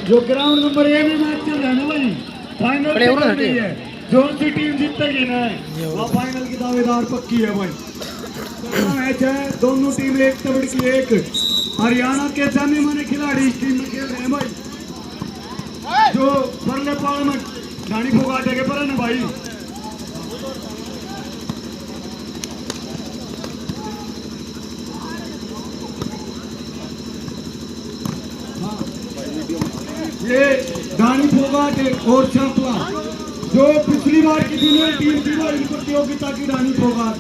जो ground number A में match चल रहा है ना भाई, फाइनल चल रही है। जो सी टीम जीतेगी ना वो फाइनल की दावेदार पक्की है भाई। मैच है, दोनों टीम एक तबड़ की एक। हरियाणा के जाने माने खिलाड़ी इस टीम में खेल रहे हैं भाई, जो परले पाल में रानी फोगाटे के पर है ना भाई। ये रानी फोगाटे और चापला जो पिछली बार की जूनियर टीम थी भाई प्रतियोगिता की, रानी फोगाट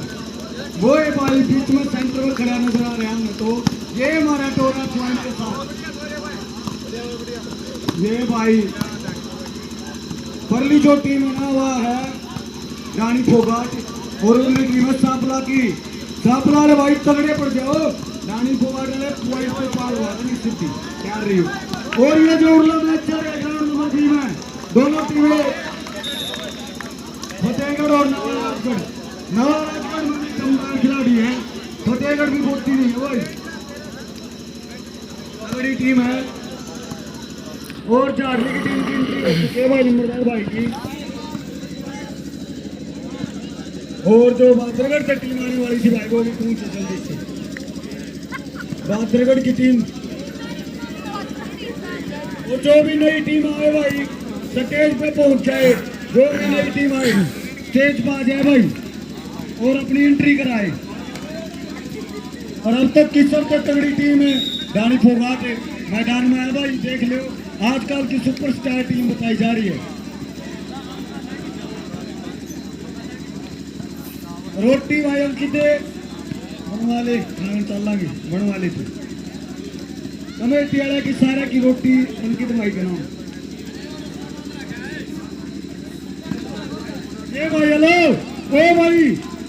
वो है भाई बीच में सेंटर में खड़ा नजर आ रहा है। तो ये हमारा टोरा पॉइंट के साथ ये भाई परली जो टीम है ना वह है रानी फोगाट और उनकी टीम है सांपला की। सांपला वाले भाई तगड़े पड़ जाओ, रानी फोगाट वाले पॉइंट पे पार हुआ सिद्धि क्या रही हो। और ये जो उर्ला मैच चल रहा है ग्राउंड नंबर 3 में, दोनों टीमें फतेहगढ़ और नवाराजगढ़। नवाराजगढ़ में दमदार खिलाड़ी है, फतेहगढ़ भी बोलती नहीं है भाई, बड़ी टीम है। और झाड़ली की टीम की एंट्री हो चुकी है भाई नंबरदार भाई की। और जो बादरगढ़ से टीम आने वाली थी भाई वो भी पूछ जल्दी से बादरगढ़ की टीम। और जो भी नई टीम आए भाई स्टेज पे पहुंच जाए, जो भी नई टीम आए स्टेज पे आ जाए भाई और अपनी एंट्री कराए। और अब तक की सबसे तगड़ी टीम है रानी फोगाट मैदान में है भाई, देख लो आजकल की सुपरस्टार टीम बताई जा रही है। रोटी भाई हम कितने बनवाले चलेंगे बनवाले थे कमेटी वाले की सारे की रोटी उनकी कमाई के नाम। ये भाई हेलो ओ भाई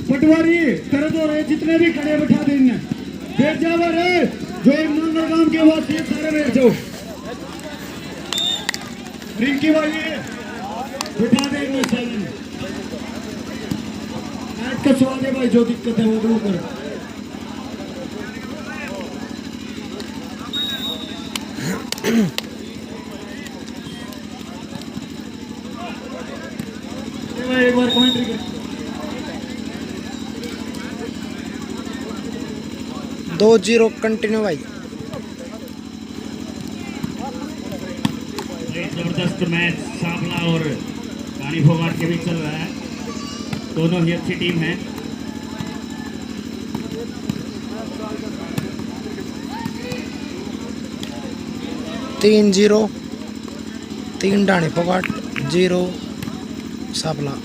पटवारी कर दो रहे जितने भी खड़े बैठा देंगे बैठ जाओ रे, जो नंदरगाम के वासी सारे बैठ जाओ। रिंकी भाई बैठा देंगे सारे कसवा दे भाई, जो दिक्कत है वो दूर करो। एक बार कमेंट्री कर 2-0 कंटिन्यू भाई। जबरदस्त मैच सांपला और रानी फोगाट के बीच चल रहा है, दोनों ही अच्छी टीम है। तीन 3 रानी फोगाट 0 सांपला।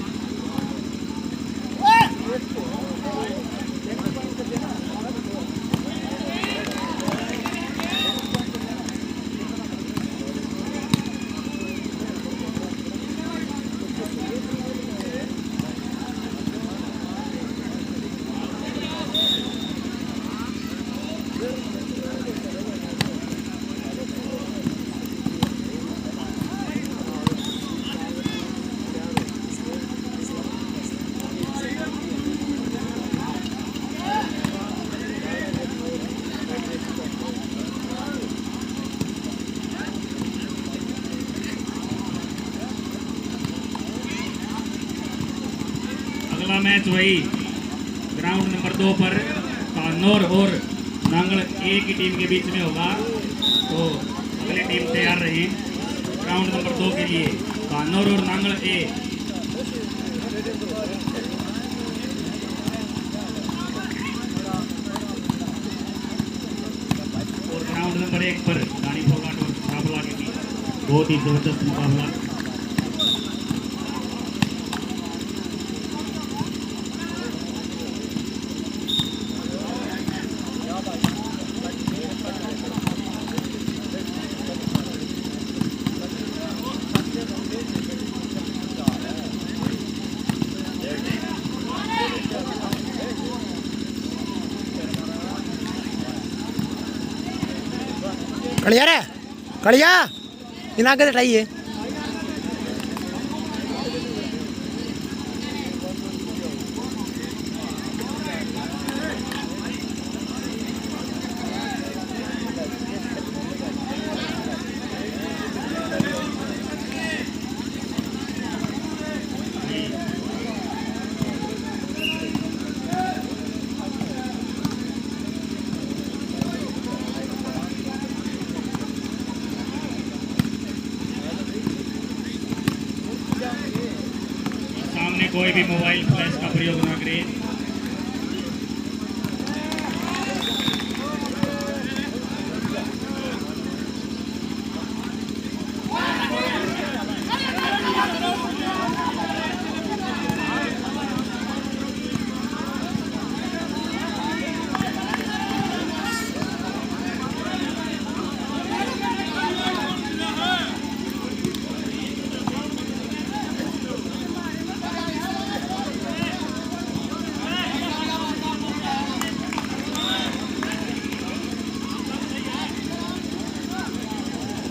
अगला मैच वही ग्राउंड नंबर 2 पर कानौर और नांगल ए की टीम के बीच में होगा। तो अगली टीम तैयार रहे ग्राउंड नंबर 2 के लिए, कानौर और नांगल ए। और ग्राउंड नंबर 1 पर रानी फोगाट और सांपला के बीच बहुत ही जबरदस्त मुकाबला। कड़िया रे कड़िया इन आगे हटाइए। कोई भी मोबाइल फ्लैश का प्रयोग न करें।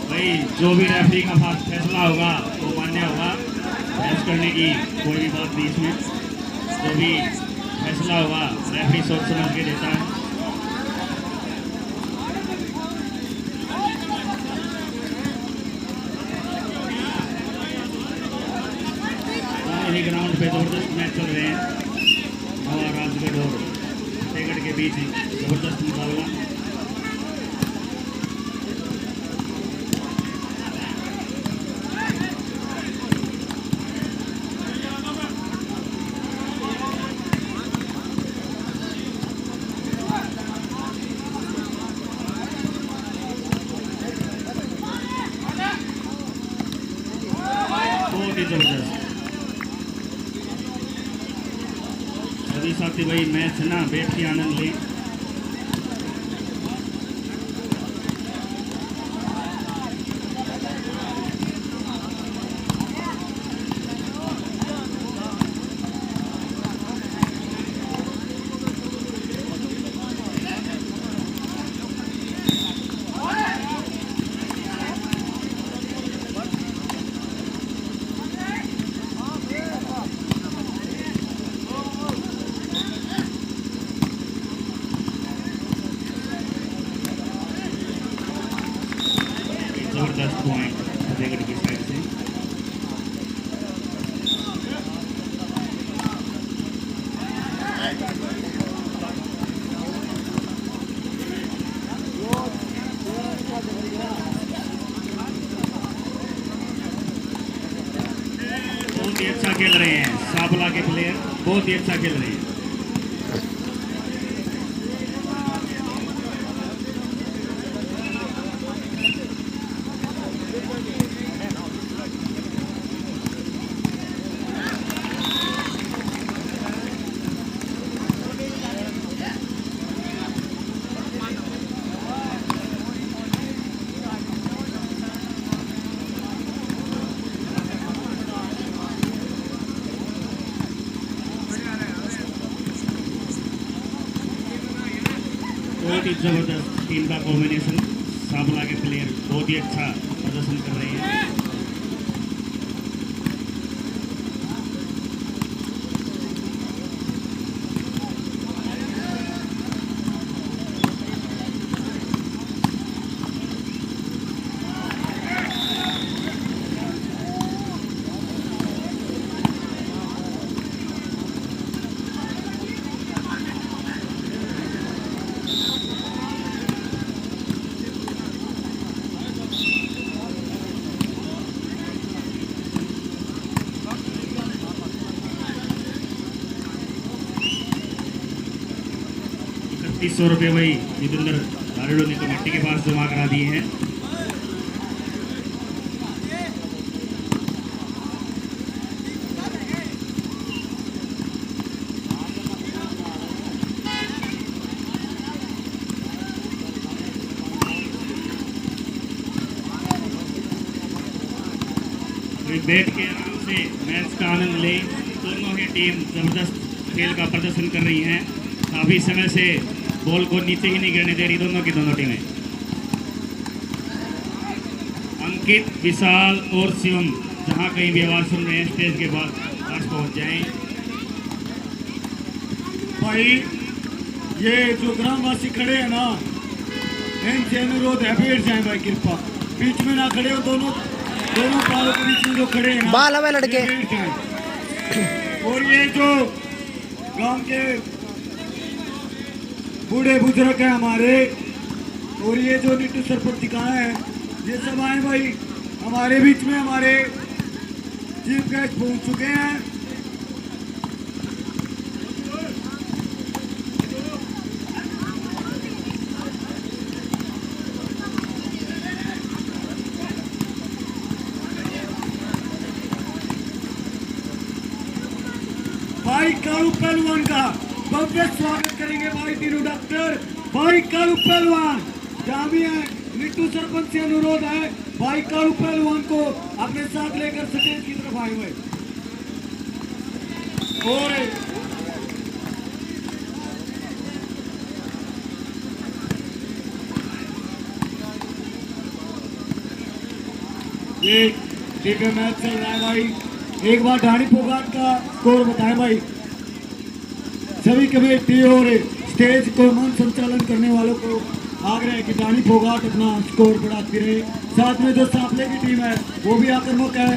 भाई जो भी रेफरी का फैसला होगा वो मान्य होगा। बहस करने की कोई भी बात नहीं इसमें। जो भी फैसला होगा रेफरी सोच समझ के देता है। यही ग्राउंड पे जबरदस्त मैच चल रहे हैं। हवा राजगढ़ और फतेहगढ़ के बीच जबरदस्त मुकाबला। बहुत ही जबरदस्त। सभी साथी भाई मैच ना बैठ के आनंद लें। जबरदस्त पॉइंट फतेहगढ़ की साइड से। बहुत ही अच्छा खेल रहे हैं साबला के प्लेयर, बहुत ही अच्छा खेल रहे हैं। बहुत ही जबरदस्त टीम का कॉम्बिनेशन। साबला के प्लेयर बहुत ही अच्छा प्रदर्शन कर रहे हैं। ₹3100 भाई जितेंद्र दारुड़ो ने कमेटी के पास जमा करा दिए हैं। बैठ के आराम से मैच का आनंद ले। दोनों ही टीम जबरदस्त खेल का प्रदर्शन कर रही हैं। काफी समय से बॉल को नीचे ही नहीं गिरने दे रही दोनों की दोनों टीमें। अंकित, विशाल और शिवम जहां कहीं भी आवाज सुन रहे हैं स्टेज के पास पहुंच जाएं। भाई ये जो ग्रामवासी खड़े हैं ना, इनसे अनुरोध है बैठ जाए भाई, कृपा बीच में ना खड़े हो। दोनों पालों के बीच में जो खड़े हैं ना, बाल हमें लड़के बैठ जाएं। और ये जो गांव के बूढ़े बुजुर्ग हैं हमारे, और ये जो नीटू सरपंच का है, ये सब आए भाई हमारे बीच में। हमारे चीफ गेस्ट पहुंच चुके हैं कालू पहलवान का भव्य स्वागत करेंगे भाई तीनों डॉक्टर। भाई कालू पहलवान जामिया निट्टू सरपंच से अनुरोध है भाई कालू पहलवान को अपने साथ लेकर स्टेज की तरफ आए हुए। और ये दिव्य मैच चल रहा है भाई। एक बार ढाणी फोगाट का स्कोर बताएं भाई। सभी कमेटी और स्टेज को मन संचालन करने वालों को आग्रह है कि ढाणी फोगाट अपना स्कोर बढ़ाती रहे। साथ में जो सांपले की टीम है वो भी आक्रामक है।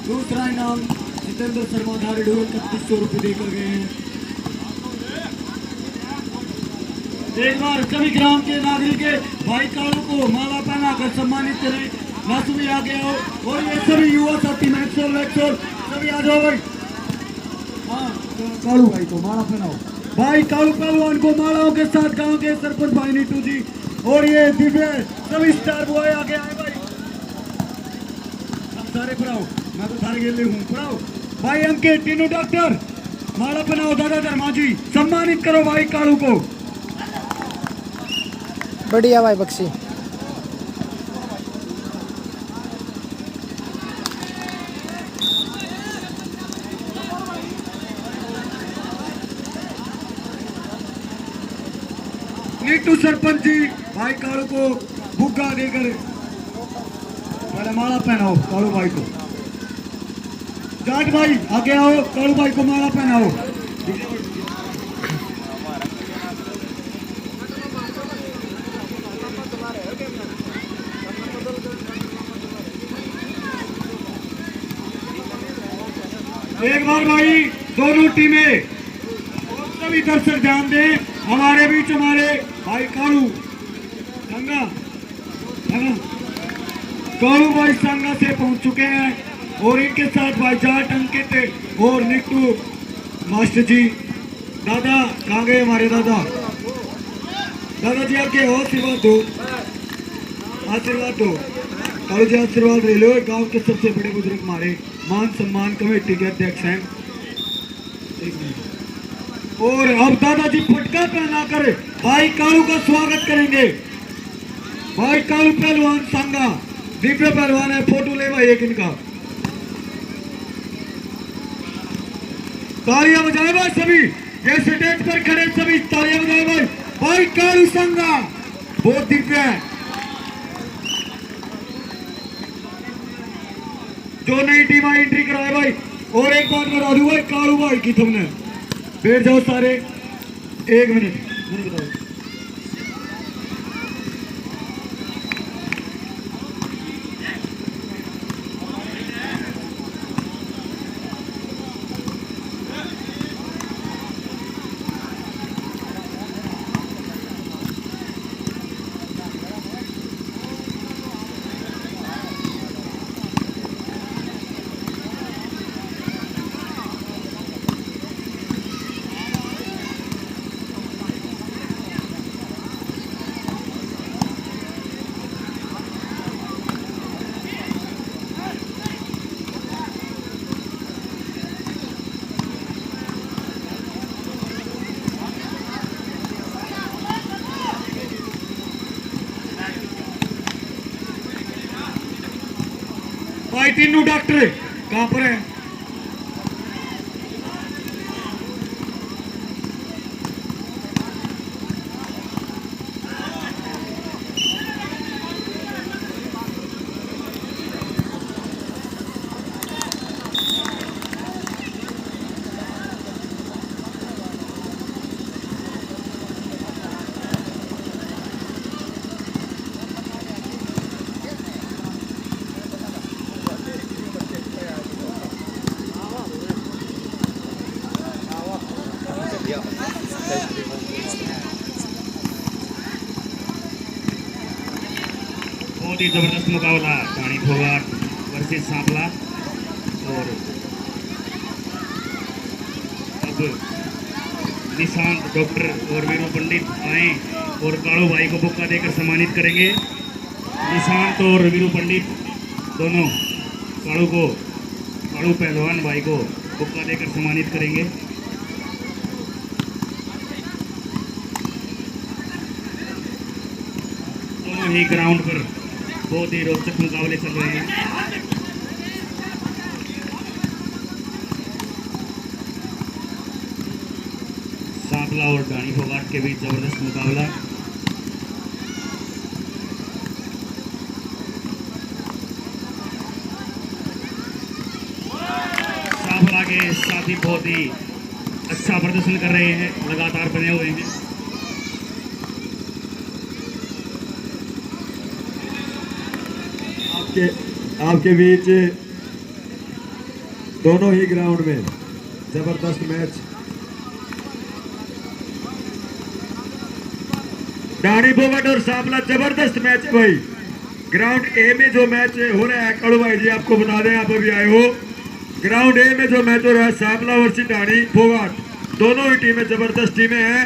दूसरा इनाम जितेंद्र शर्मा धारी ढोल 3100 रुपये देकर गए हैं। एक बार सभी ग्राम के नागरिक भाई कालू को माला पहनाकर सम्मानित करें। नासू भी आ गया हो और ये सभी युवा साथी मैक्सोल सभी आ जाओ भाई। हाँ कालू भाई को माला पहनाओ। भाई कालू पहलवान को मालाओं के साथ गांव के सरपंच भाई नीटू जी और ये दिव्य सभी स्टार बॉय आगे आए भाई। अब सारे पढ़ाओ, मैं तो सारे गेले हूँ, पढ़ाओ भाई। अंकित तीनों डॉक्टर माला पहनाओ। दादा धर्मा जी सम्मानित करो भाई कालू को। बढ़िया भाई बक्सी। नीटू सरपंच जी भाई कालू को बुग्गा देकर पहले माला पहनाओ कालू भाई को। जाट भाई आगे आओ, कालू भाई को माला पहनाओ। एक बार भाई दोनों टीमें और सभी दर्शक ध्यान दें। हमारे बीच हमारे भाई कालू संगा कालू भाई संगा से पहुंच चुके हैं और इनके साथ भाई जाट अंकित और निट्टू मास्टर जी। दादा कहाँ गए हमारे दादा? दादाजी आके आशीर्वाद दो, आशीर्वाद दो। कालू जी आशीर्वाद ले लो। गांव के सबसे बड़े बुजुर्ग हमारे मान सम्मान कमेटी के अध्यक्ष हैं। और अब दादाजी फटका पहनाकर भाई कालू का स्वागत करेंगे। भाई कालू पहलवान संगा दिव्य पहलवान है। फोटो ले भाई एक इनका। तालियां बजाए भाई सभी, ये स्टेज पर खड़े सभी तालियां बजाए भाई। भाई कालू संगा बहुत दिव्य है। जो नई टीम आई एंट्री कराए भाई। और एक बात बता दूं भाई कालू भाई की तुमने बैठ जाओ सारे 1 मिनट बताओ। भाई तीनों डॉक्टर कहाँ पर है? बहुत ही जबरदस्त मुकाबला ढाणी फोगाट वर्सेस सांपला। और अब निशांत डॉक्टर और वीरू पंडित आए और कालू भाई को बुक्का देकर सम्मानित करेंगे। निशांत और वीरू पंडित दोनों काड़ू पहलवान भाई को बुक्का देकर सम्मानित करेंगे। दोनों ही ग्राउंड पर बहुत ही रोचक मुकाबले चल रहे हैं। सांपला और डानी फोगाट के बीच जबरदस्त मुकाबला। सांपला के साथी बहुत ही अच्छा प्रदर्शन कर रहे हैं, लगातार बने हुए हैं। आपके बीच दोनों ही ग्राउंड में जबरदस्त मैच। डानी फोगाट और सांपला जबरदस्त मैच है भाई। ग्राउंड ए में जो मैच हो रहा है, कड़ू भाई जी आपको बता दें, आप अभी आए हो। ग्राउंड ए में जो मैच हो रहा है सांपला वर्सेस डानी फोगाट, दोनों ही टीमें जबरदस्त टीमें हैं,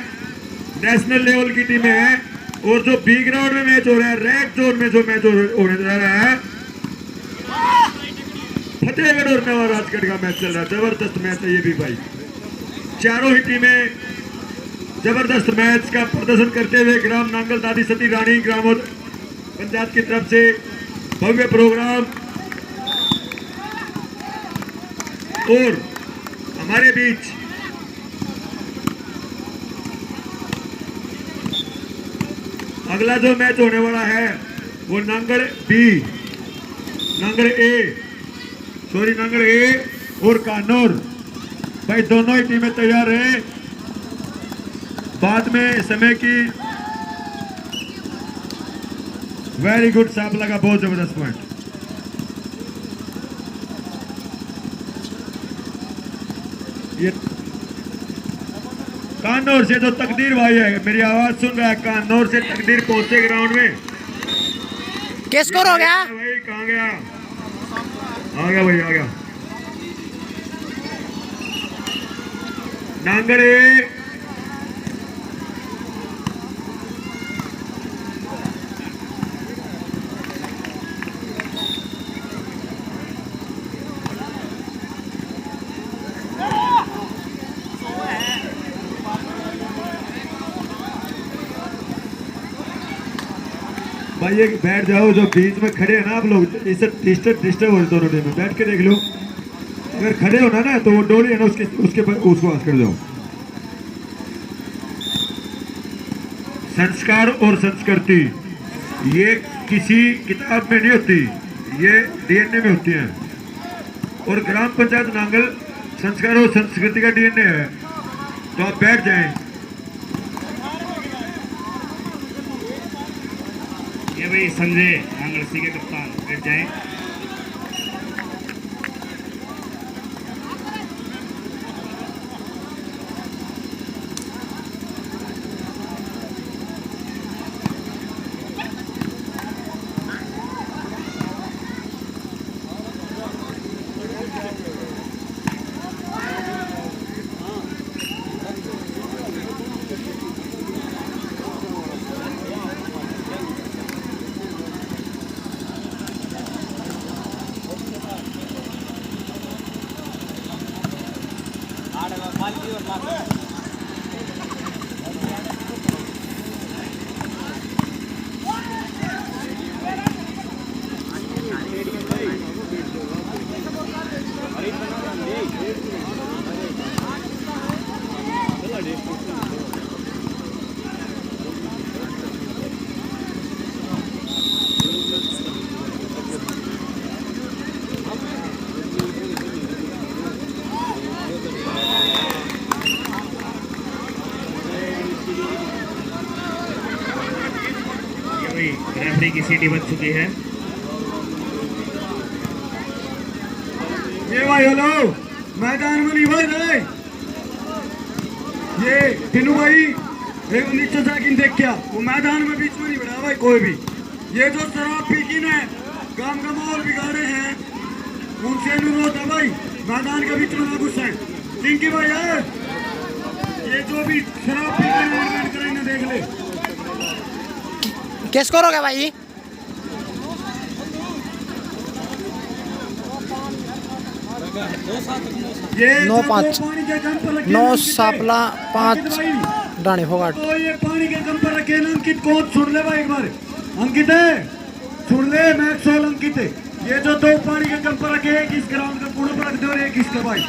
नेशनल लेवल की टीमें हैं। और जो बी ग्राउंड में मैच हो रहा है, रेड जोन में जो मैच होने जा रहा है, फतेहगढ़ और नवाराजगढ़ का मैच चल रहा है। जबरदस्त मैच है ये भी भाई। चारों ही टीमें जबरदस्त मैच का प्रदर्शन करते हुए ग्राम नांगल दादी सती रानी ग्राम पंचायत की तरफ से भव्य प्रोग्राम। और हमारे बीच अगला जो मैच होने वाला है वो नांगल ए और कानूर भाई, दोनों ही टीमें तैयार हैं। बाद में समय की वेरी गुड, सांपला का बहुत जबरदस्त पॉइंट। ये कानौर से जो तकदीर भाई है, मेरी आवाज सुन रहा है, कानौर से तकदीर पहुंचे ग्राउंड में। क्या स्कोर हो गया भाई? कहाँ गया? आ गया भाई, आ गया। नांगड़े भाई, ये बैठ जाओ, जो बीच में खड़े हैं ना आप लोग, इससे डिस्टर्ब हो दोनों टीम में। बैठ के देख लो, अगर खड़े हो ना तो वो डोली है ना, उसको आस कर जाओ। संस्कार और संस्कृति ये किसी किताब में नहीं होती, ये डीएनए में होती है। और ग्राम पंचायत नांगल संस्कार और संस्कृति का डीएनए है। तो आप बैठ जाएं। ये भाई संजय नांगल सी के कप्तान बैठ जाएं। रेफरी की सीटी बज चुकी है। ये भाई हेलो, मैदान में नहीं भाई रहे। ये टिनू भाई नीचे जाके देख क्या, वो मैदान में बीच में नहीं बैठा भाई कोई भी। ये जो शराब पी की ना गांव का माहौल बिगाड़े हैं, उनसे अनुरोध है भाई मैदान के बीच में ना घुसे। चिंकी भाई है, ये जो भी शराब पी के करेंगे देख ले। क्या स्कोर हो गया भाई? ये 9-5 पानी के कम पर रखे 9 अंकित है। सापला 5 अंकित भाई, डाणी फोगाट। तो ये पानी के कम पर रखे ना अंकित को सुन ले भाई एक बार। अंकित है सुन ले मैक्स ऑल अंकित है। ये जो 2 पानी के कम पर रखे एक इस ग्राउंड का पूर्ण पर रख दो और एक इसका भाई।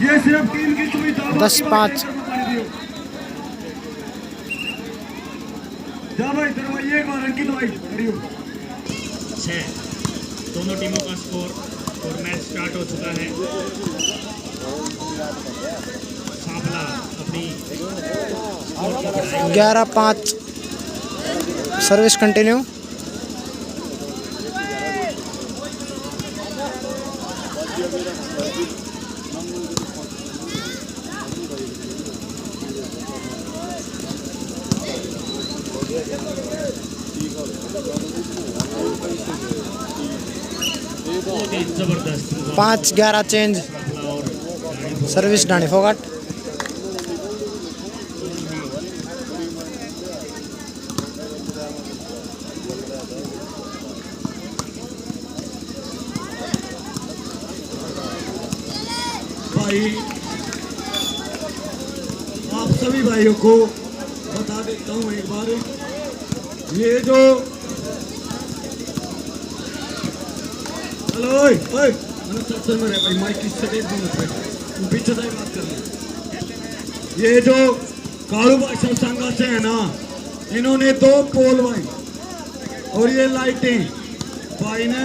ये सिर्फ टीम की सुविधा 10-5 जा भाई तेरा भाई एक बार अंकित भाई खड़ी हो। 6 दोनों टीमों का स्कोर और मैच स्टार्ट हो चुका है। सांपला अपनी स्कोर की बढ़ाई 11-5 सर्विस कंटिन्यू। बहुत ही जबरदस्त 5-11 चेंज सांपला और डाणी सर्विस डाणी फोगाट। भाई आप सभी भाइयों को बता देता हूँ एक बार। ये जो हेलो ओए ओए मैंने सबसे मेरे भाई माइक की सेटिंग बंद कर दे पीछे से बात कर ले। ये जो कालू भाई सब संघा से है ना इन्होंने 2 पोल भाई और ये लाइटें भाई ने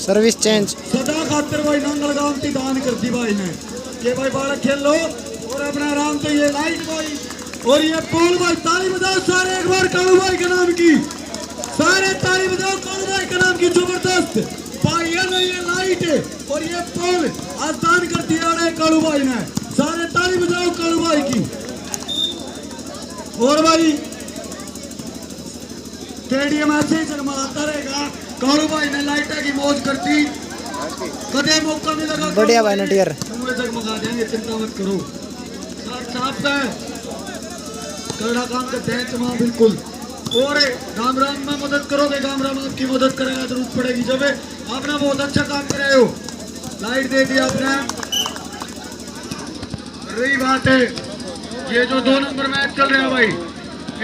सर्विस चेंज। सदा खातर भाई नांगल गांव की दान कर दी भाई ने कि भाई बालक खेल लो और अपना आराम से ये लाइट भाई और ये पोल भाई। ताली बजाओ सारे एक बार कालू भाई के नाम की। सारे ताली बजाओ कालू भाई के नाम की। जबरदस्त भाई ये ना ये लाइट है और ये पोल आज दान कर दिया है कालू भाई ने। सारे ताली बजाओ कालू भाई की। और भाई स्टेडियम ऐसे ही जगमगाता रहेगा। कालू भाई ने लाइटा की मौज करती कदे मौका मिलेगा बढ़िया भाई नटियर। पूरे जगमगा देंगे चिंता मत करो। साफ है करना काम करते हैं तमाम बिल्कुल। और राम राम में मदद करोगे राम राम आपकी मदद करेगा जरूरत पड़ेगी। जब आपने बहुत अच्छा काम कर रहे हो लाइट दे दी आपने। रही बात है ये जो 2 नंबर मैच चल रहा है भाई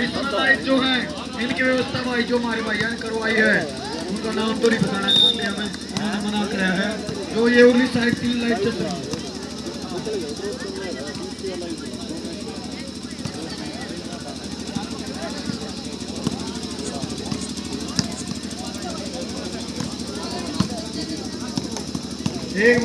इसमें लाइट जो है इनकी व्यवस्था भाई जो हमारे भैया ने करवाई है उनका नाम तो नहीं बताना चाहते हमें उन्होंने मना कराया है। जो ये उर्ली साइड 3 लाइट चल रही है। एक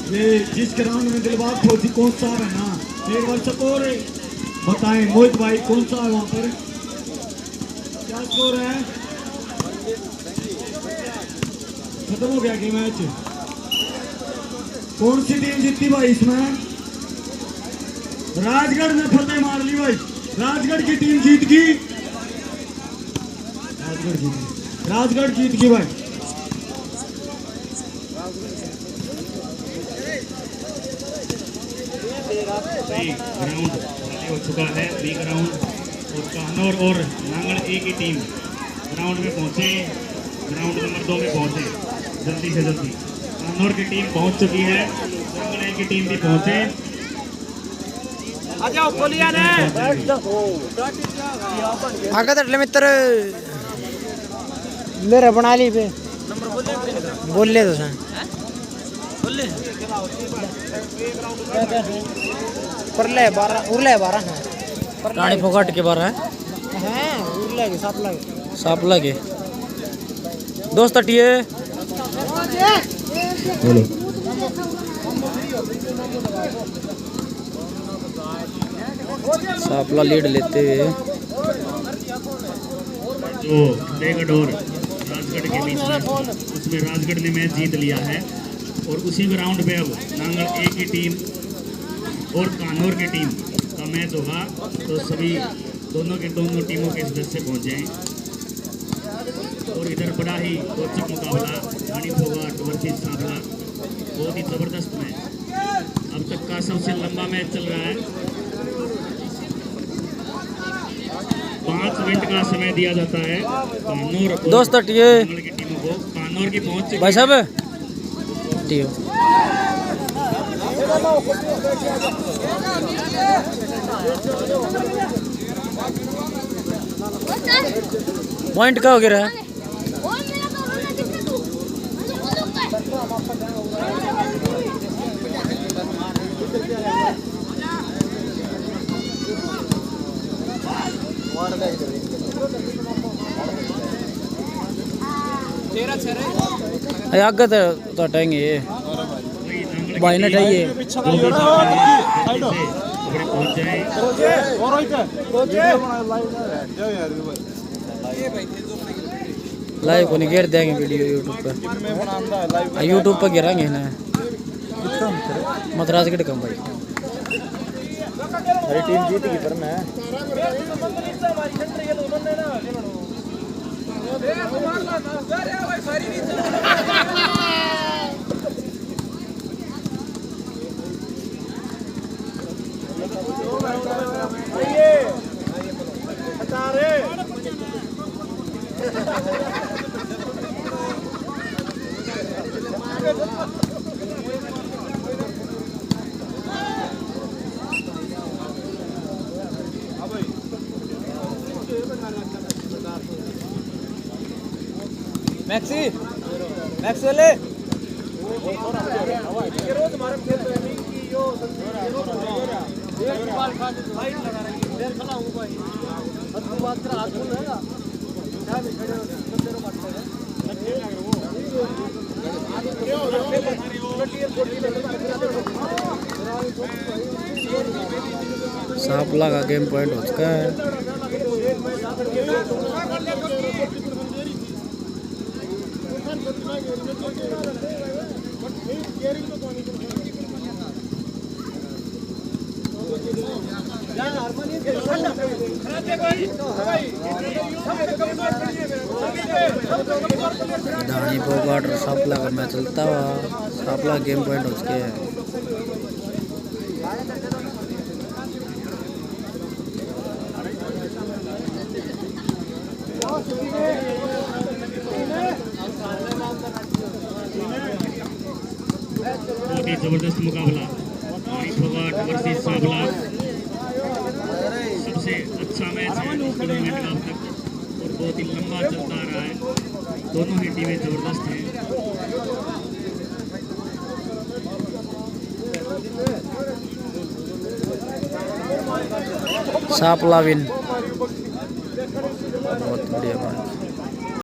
ये जिस ग्राउंड में दिलबाग फौजी कौन सा है ना एक बार स्कोर बताएं मोहित भाई कौन सा है वहाँ पर क्या स्कोर है? खत्म हो गया कि मैच? कौन सी टीम जीती भाई इसमें? राजगढ़ ने फतेह मार ली भाई। राजगढ़ की टीम जीत गई। राजगढ़ जीत गई भाई। ग्राउंड खाली हो चुका है। बी ग्राउंड और कानौर और नांगल ए की टीम ग्राउंड में पहुंचे। ग्राउंड नंबर 2 में पहुंचे जल्दी से जल्दी। कानौर की टीम पहुंच चुकी है। नांगल ए की टीम भी पहुंचे। आगे तटले मित्र मेरे बना ली पे बोल ले तो परले 12 उरले 12 है रानी फोगाट के 12 है हैं उरले के साप लगे दोस्त टिए हेलो सापला लीड लेते हुए जो देगढ़ और राजगढ़ के बीच में उसमें राजगढ़ ने मैच जीत लिया है और उसी ग्राउंड पे अब नांगल ए की टीम और कानौर की टीम का मैच होगा। तो सभी दोनों टीमों के सदस्य पहुंच जाएं और इधर बड़ा ही रोचक मुकाबला मणि फोगाट वर्सेस सांपला, बहुत ही जबरदस्त मैच, अब तक का सबसे लंबा मैच चल रहा है। 5 मिनट का समय दिया जाता है कानौर और दोस्त हटिए नांगल की टीमों को। कानौर की पहुंच चुकी भाई साहब हटियो। पॉइंट का हो गया है? आगे तो हटाएंगे ये भाई ने चाहिए। लाइव को नहीं गिर देंगे वीडियो यूट्यूब पर गिराएंगे ना मद्रास के कम भाई हमारी टीम जीतेगी पर मैं मैक्सी मैक्स वाले सांपला का गेम पॉइंट हो चुका है। दानी फोगाट और सांपला का मैच चलता हुआ सांपला गेम पॉइंट हो चुके हैं। बहुत ही जबरदस्त मुकाबला मणि फोगाट वर्सेस सांपला, सबसे अच्छा मैच है टूर्नामेंट का अब तक और बहुत ही लंबा चलता आ रहा है। दोनों ही टीमें जबरदस्त हैं। सांपला विन बहुत बढ़िया बात।